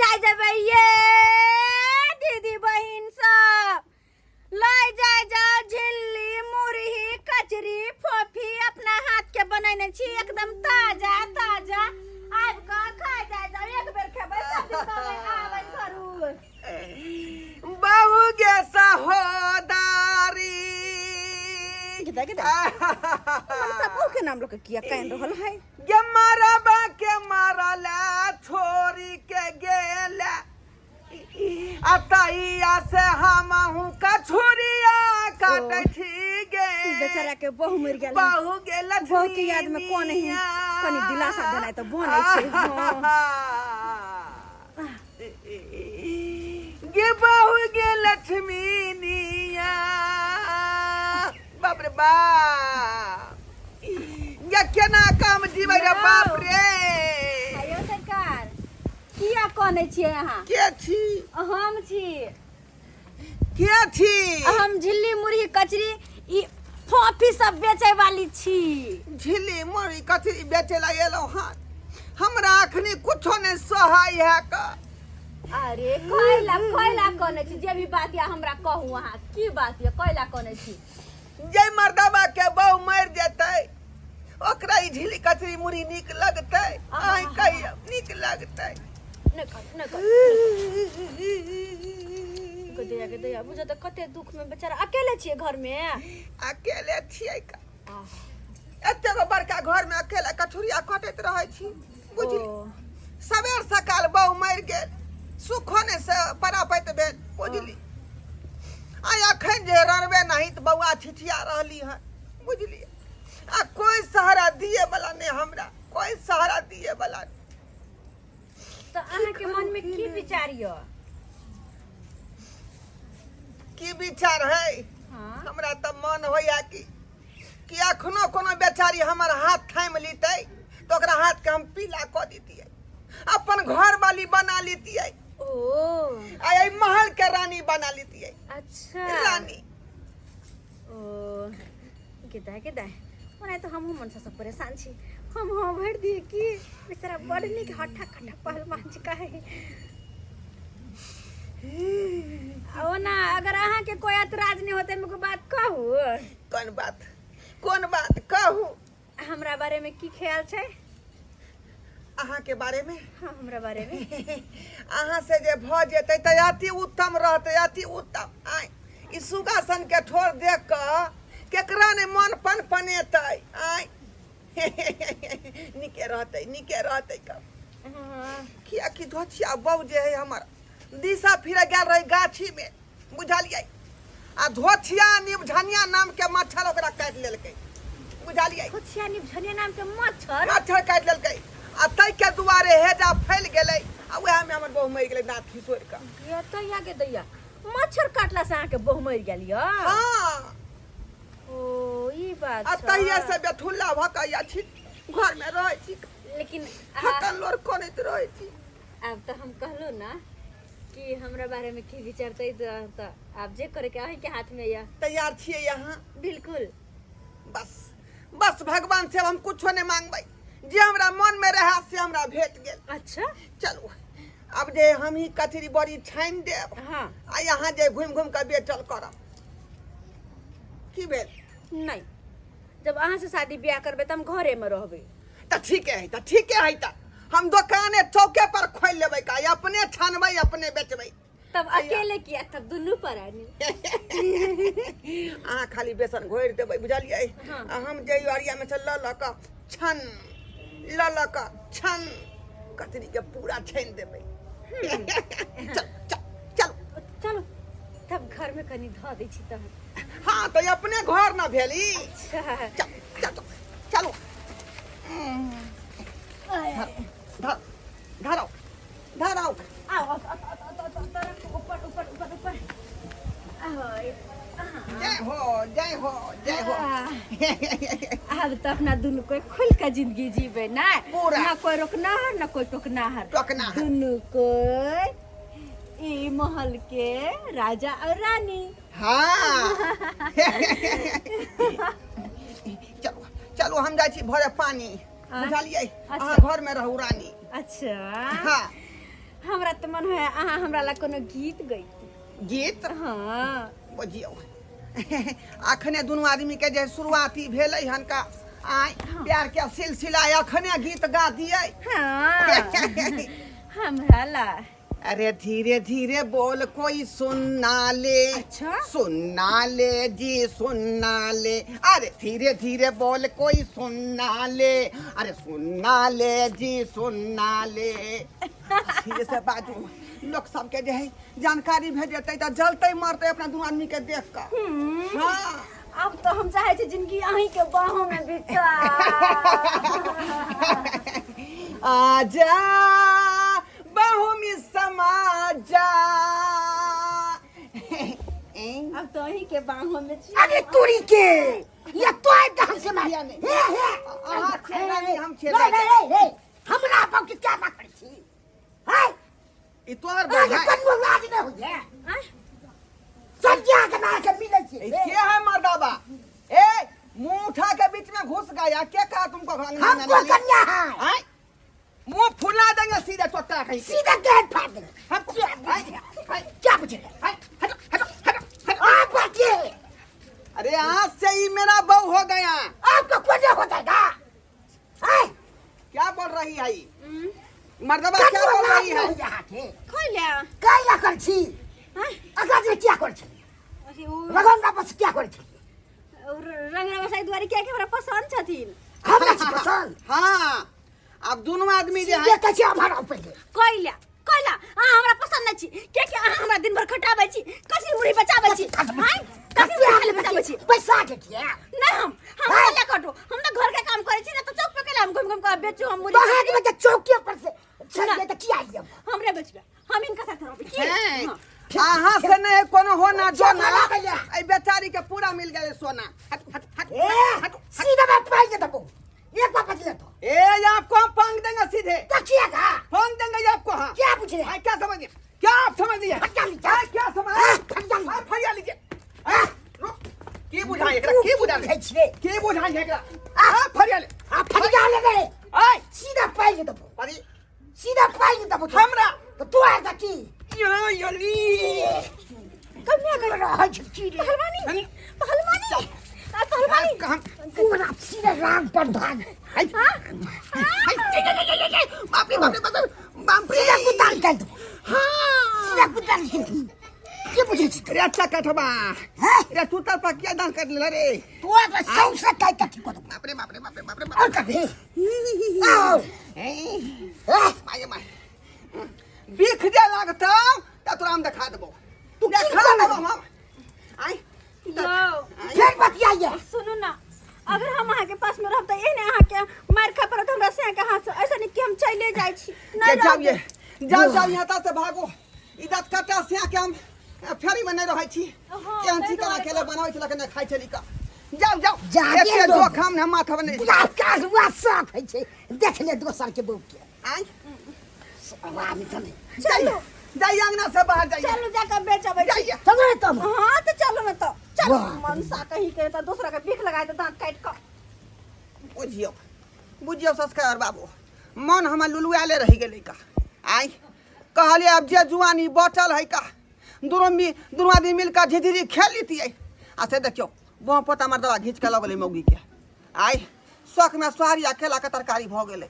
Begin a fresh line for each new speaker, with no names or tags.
जाए जब ये दीदी बहन सब लाई जाए जाओ झिल्ली मुरही कचरी फोफी अपना हाथ के बनैने छी एकदम ताजा ताजा आब का खा जाए जाओ एक बेर खेबै सब दिन कहबै आबै करू
बहु के सहोदारी
किता मन सब के नाम लोग किया कहन रहल है
के मारबा के मारला छोरी के गेला अतैया से हमहू कछुरिया काटे छी गे
बेचारा के बहु मर गेल
बहु गेल
बहु के याद में कोन है कनी दिलासा देनाइ त बनै छै
गे बहु गे लक्ष्मीनिया बाप रे बाप ये केना काम जीवे रे बाप रे
आयो सरकार किया कोने छियै अहाँ
के छी
हम छी
के छी
हम झिल्ली मुरही कचरी ई फोफी सब बेचे वाली छी
झिल्ली मुरही कचरी बेचे ला एलो हां हमरा अखनी कुछो ने सहाय है का
अरे कोइला कोने छी जे भी बात या हमरा कहू अहाँ की बात या कोइला कोने छी
जय मर्दबा के बहु मर जेतै ओकरा ई झिल्ली कचरी मुरही नीक लगतै आइ कहियो नीक लगतै
न गदया गदया बुझा त कते दुख में बेचारा अकेले छिए घर में
अकेले छियै का एते गो बड़का घर में अकेला कछुरिया कटैत रहै छी बुझली सबेर सकाल बहु मर गेल सुखने से परापैत भेल बुझली आइ अखन जे रनबे नहीं त बौआ छिछिया रहली है बुझली आ कोई सहारा दिए वाला नहीं हमरा कोई सहारा दिए वाला
तो अहाँ के मन में की विचार य
की विचार है
हां
हमरा त मन होया कि अखनो कोनो बेचारी हमर हाथ थाम लीतै तो ओकरा हाथ के हम पीला क दीतियै अपन घर वाली बना लीतियै
ओ
आई महल के रानी बना लीतियै
अच्छा
रानी
ओ केदा ओना तो हम मन से सब परेशान छी हम भर दिए कि बेचारा बड़ निक हट्ठा कट्ठा पहलवान छी काहे ओना अगर अहाँ के कोई एतराज नहीं होते मुझे बात कहू
कोन बात कहू
हमरा बारे में की ख्याल छै
अहाँ के बारे में
हाँ हमरा बारे में
अहाँ से जे भ जेतै त अति उत्तम रहतै अति उत्तम आइ ई सुगासन के ठोर देख क केकरा ने मन पनेतै आइ निके रहतै का किया कि धोछिया बहू जे है हमर दिशा फिरे गेल रही गाछी में बुझलियै आ धोछिया निभझनिया नाम के मच्छर ओकरा काट लेलकै बुझलियै
धोछिया निभझनिया नाम के मच्छर
काट लेलकै आ तै के दुआरे हेजा फैल गेलै आ वह में हमर बहु मर गेलै दांत खिसोड़ के
ये तो या के दैया मच्छर काटला से अहाँ के बहु मर गेल य
हां
ओ ई बात
आ तहिया से बेथुल्ला भकैया छी घर में रहै छी
लेकिन
हटन लोर कोनैत रहै छी
अब तो हम कहलो ना कि हमरा बारे में की विचारतै त आप जे करे के अहीं के हाथ में या
तैयार छियै यहाँ
बिल्कुल
बस भगवान से हम कुछो नहीं मांगबै जे हमरा मन में रहा से हमरा भेट गेल
अच्छा
चलू अब जे हम ही कचरी बड़ी छाइन देब
हाँ
आ यहाँ जे घूम के बेचल करब की भेल
नहीं जब अहाँ से शादी ब्याह करबे त हम घरे में रहबे
त ठीक है त हम दुकाने चौके पर खोल लेबै का अपने छानबै अपने बेचबै
तब अकेले किया तब दुनू पर आनी
अहाँ खाली बेसन घोर देबै बुझलियै
हाँ।
हम जे अरिया में से ल ल छन कचरी के पूरा छाइन देबै
चलो तब घर में कनी ध दै छी तब
हाँ तो अपने घर न भेली
अच्छा
चलो धरो
आओ ऊपर
जय हो
अब तो अपना दुनू कोई खुल के जिंदगी जीवे ना
पूरा।
ना कोई रोकनाहर ना कोई टोकनाहर दुनू कोई ई महल के राजा और रानी
हाँ चलो हम जाइ छी भरे पानी बुझलियै अहाँ घर में रहू रानी
अच्छा
हाँ
हमरा तो मन है अहाँ हमरा ला कोनो गीत गई।
गीत
हाँ
बुझियो अखने दुनू आदमी के जे शुरुआती भेलै हन का आय प्यार के सिलसिला अखने गीत गा दिए।
हाँ हमरा ला।
अरे धीरे धीरे बोल कोई सुनना ले।
अच्छा?
सुनना ले जी सुनना ले। अरे धीरे धीरे बोल कोई सुनना ले। अरे सुनना ले जी सुनना ले। धीरे से बाजू लोग सबके जे है जानकारी भेजते तो जलते मरते अपना दू आदमी के देख कर। हाँ
अब तो हम चाहे छे जिंदगी अहीं के बाहों में बिता।
आजा बाहों में समा जा।
अब तो अहीं के बाहों में
अरे तोरी के ये तो आए ढंग से मारिया ने
आहा छेड़ा नहीं हम छेड़ा।
नहीं हमरा बाप की क्या बात करी छी है
ई तोर
अरे
भाई
कन्नो लाज न हो जा चल जा के ना के मिले छी
ए के है मर्दाबा। ए मुंह उठा के बीच में घुस गया क्या कहा तुमको भागना
हमको कन्या है
हैं मुंह फुला देंगे सीधे चोटा कहीं के।
सीधा गेट फाड़ दे
हम
क्या पूछ रहे हटो आ बच्चे
अरे आज से ही मेरा बहू हो गया।
आपको कोने हो जाएगा है
क्या बोल रही है ये? मर्दबा क्या बोल रही है?
खोल्या
काय कर छी
हैं
अगाज में क्या कर छी
अरे उ
लगन वापस क्या कर छी
रंगरा बसाई द्वारी क्या के हमरा पसंद छथिन।
हमरा छी पसंद
हाँ अब दोनों आदमी जे
ये
है
कच्चा भरा पे
कोइला कोइला हमरा पसंद नहीं छी के हमरा दिन भर खटाबै छी कसी मुड़ी बचाबै छी हैं कसी मुड़ी बचाबै छी
पैसा के क्या
नहीं हम ले कटो हम ना घर के काम करे छी ना तो चौक पे केला हम घूम घूम के बेचू हम मुड़ी
बाहर में तो चौकी पर से चल गए तो क्या है
हमरे बेचबे हम इनका साथ रहबे की
हैं। आहा से नहीं कोनो होना जो ना ए बेचारी के पूरा मिल गए सोना। हट
सीधा बात पाई के दबो एक बार बच ले तो
ए आपको हम फांग देंगे सीधे
तो क्या का
फांग देंगे आपको। हाँ
क्या पूछ रहे
हाँ, क्या समझ गए क्या आप समझ लिए
फटा ली
हाँ, क्या समझ
फटा
हाँ, फरिया लीजिए हाँ, रुक। की बुझाई एकरा की बुझाई
छे
की बुझाई एकरा हाँ फरिया ले
आप फटा ले गए
आय
सीधा पाई के दबो
परी
सीधा पाई के दबो
हमरा
तो तू आएगा की
यो योली
कन्या कर रहा है चिड़ी
पहलवानी पहलवानी पहलवानी
कहां
पूरा सीधा राम प्रधान
हाय बाप रे बाप रे बाप रे
सीधा कुताल कर दो
हाँ
सीधा कुताल कर दो ये मुझे
अरे अच्छा कठबा
है
अरे तू तर पकिया दान कर ले रे
तू अब सब से काय तक को
बाप रे बाप रे बाप रे बाप रे
और कभी आओ
माये माये बिख जे लागता त तोरा हम दिखा देबो
तू की
दिखा
कर
देबो हम आई
यो
फिर बतियाइए
सुनो ना अगर हम अहाँ के पास में रहब त एने अहाँ के मार खा परत हमरा से के हाथ से ऐसा नहीं कि हम चले जाय छी
ये जाइए जाओ यहाँ से भागो इधर कटा से के हम फेरी में नहीं रहै छी केहन छी करा के बनाबै छी लेकिन खाइ छली का जाओ जाओ
जाके
एते
दो।
जोखम ने माथा बने
का हुआ साफ है छे देख ले दोसर के बहू के
आई
आवाज तो नहीं
चलो
जाइए अंगना से बाहर जाइए
चलो जाकर बेचबै छी
जाइए
चलो तुम
हां तो चलो न तो चलो
वाह।
मन सा कहीं के त दूसरा के भीख लगाए त दांत काट क
बुझियो बुझियो संस्कार बाबू मन हम लुलुआले रह गेलै का आई कहलिए अब जे जुआनी बचल है का दोनों आदमी मिलकर झिझिरी खेल लीतिए आ से देखियो बहु पोता मार दवा घींच के लगले मौगी के आई शौक में सोहारी आ केला के तरकारी भ गेलै।